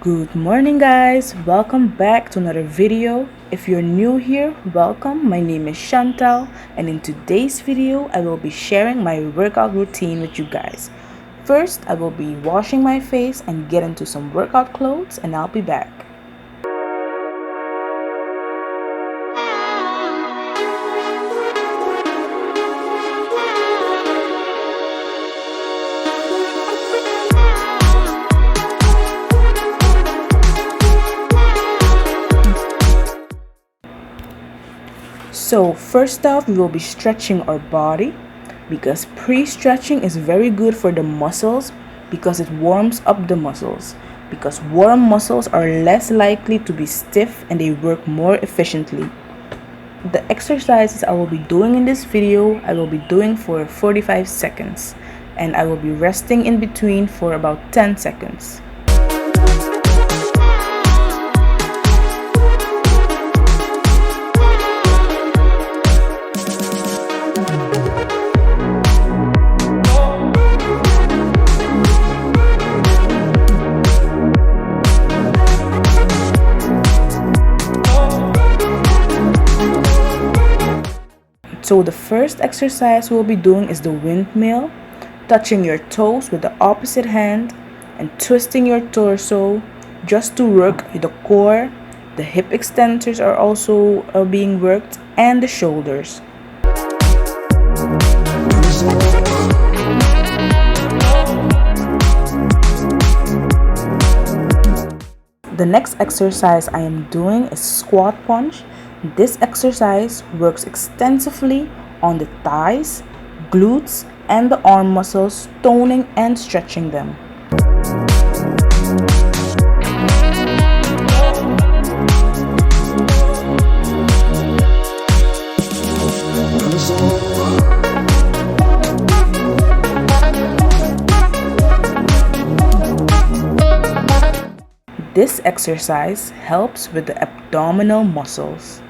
Good morning, guys. Welcome back to another video. If you're new here, welcome. My name is Chantal, and in today's video I will be sharing my workout routine with you guys. First, I will be washing my face and get into some workout clothes, and I'll be back. So first off, we will be stretching our body because pre-stretching is very good for the muscles because it warms up the muscles. Because warm muscles are less likely to be stiff and they work more efficiently. The exercises I will be doing in this video, I will be doing for 45 seconds and I will be resting in between for about 10 seconds. So the first exercise we'll be doing is the windmill, touching your toes with the opposite hand and twisting your torso just to work the core. The hip extensors are also being worked and the shoulders. The next exercise I am doing is squat punch. This exercise works extensively on the thighs, glutes, and the arm muscles, toning and stretching them. This exercise helps with the abdominal muscles.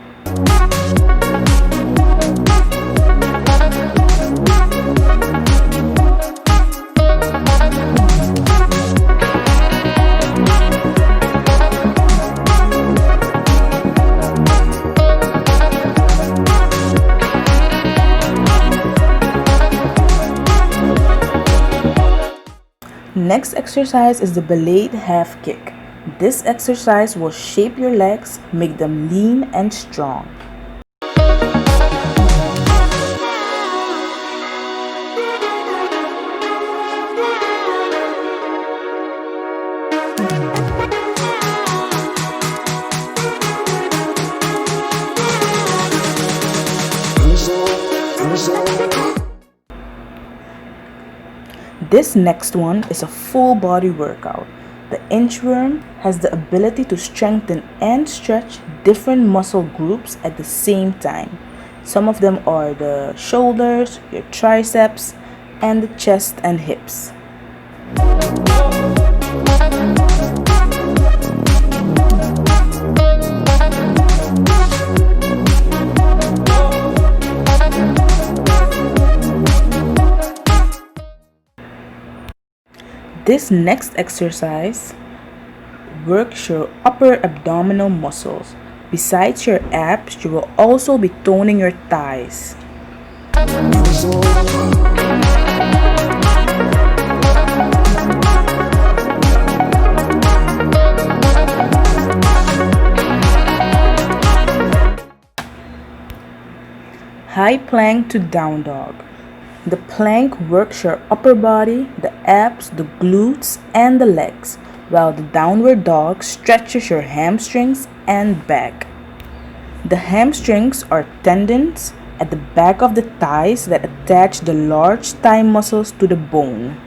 Next exercise is the belayed half kick. This exercise will shape your legs, make them lean and strong. This next one is a full body workout. The inchworm has the ability to strengthen and stretch different muscle groups at the same time. Some of them are the shoulders, your triceps, and the chest and hips. This next exercise works your upper abdominal muscles. Besides your abs, you will also be toning your thighs. High plank to down dog. The plank works your upper body, the abs, the glutes, and the legs, while the downward dog stretches your hamstrings and back. The hamstrings are tendons at the back of the thighs that attach the large thigh muscles to the bone.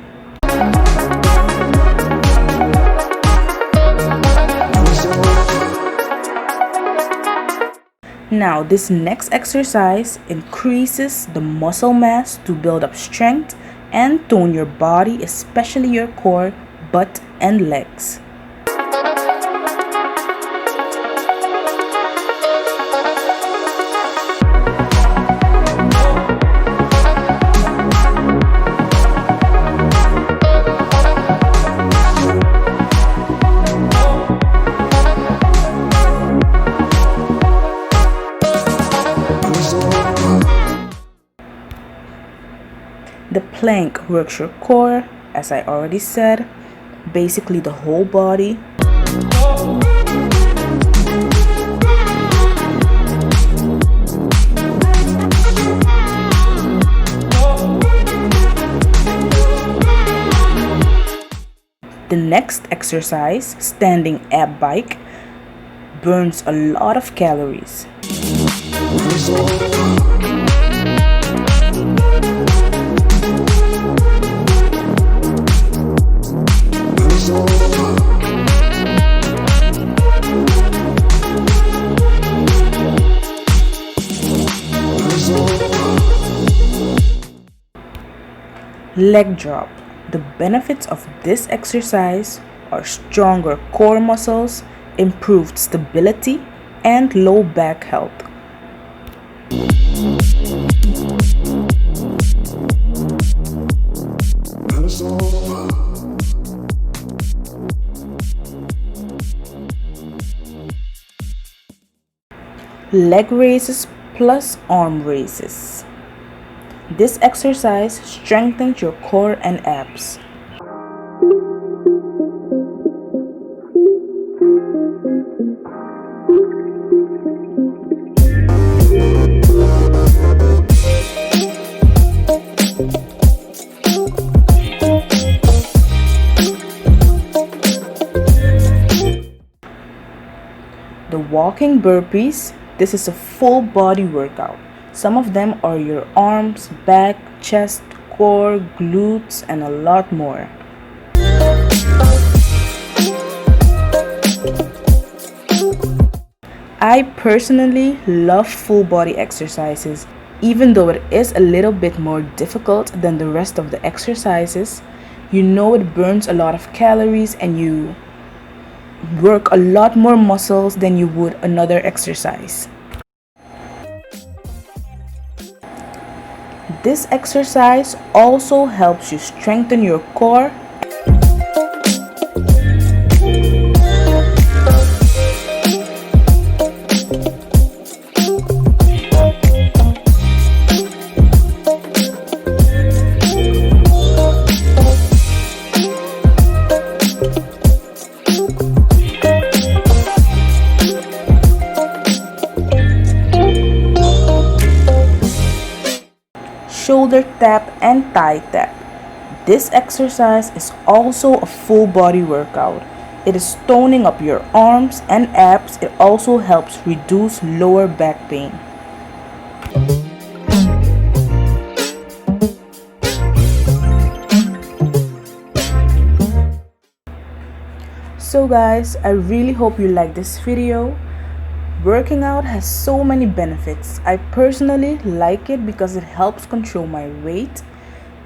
Now, this next exercise increases the muscle mass to build up strength and tone your body, especially your core, butt, and legs. The plank works your core, as I already said, basically the whole body. The next exercise, standing ab bike, burns a lot of calories. Leg drop. The benefits of this exercise are stronger core muscles, improved stability, and low back health. Leg raises plus arm raises. This exercise strengthens your core and abs. The walking burpees, this is a full body workout. Some of them are your arms, back, chest, core, glutes, and a lot more. I personally love full body exercises, even though it is a little bit more difficult than the rest of the exercises. You know it burns a lot of calories and you work a lot more muscles than you would another exercise. This exercise also helps you strengthen your core . Shoulder tap and thigh tap. This exercise is also a full body workout. It is toning up your arms and abs. It also helps reduce lower back pain. So guys, I really hope you like this video. Working out has so many benefits. I personally like it because it helps control my weight,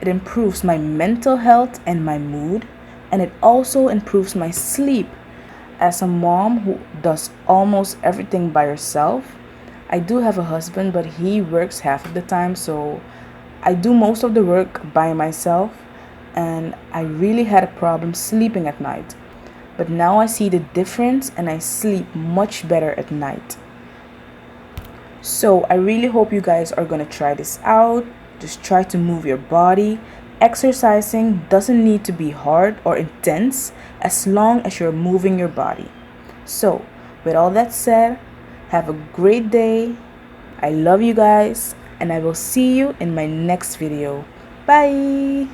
it improves my mental health and my mood, and it also improves my sleep. As a mom who does almost everything by herself, I do have a husband, but he works half of the time, so I do most of the work by myself, and I really had a problem sleeping at night. But now I see the difference and I sleep much better at night. So I really hope you guys are going to try this out. Just try to move your body. Exercising doesn't need to be hard or intense as long as you're moving your body. So with all that said, have a great day. I love you guys and I will see you in my next video. Bye!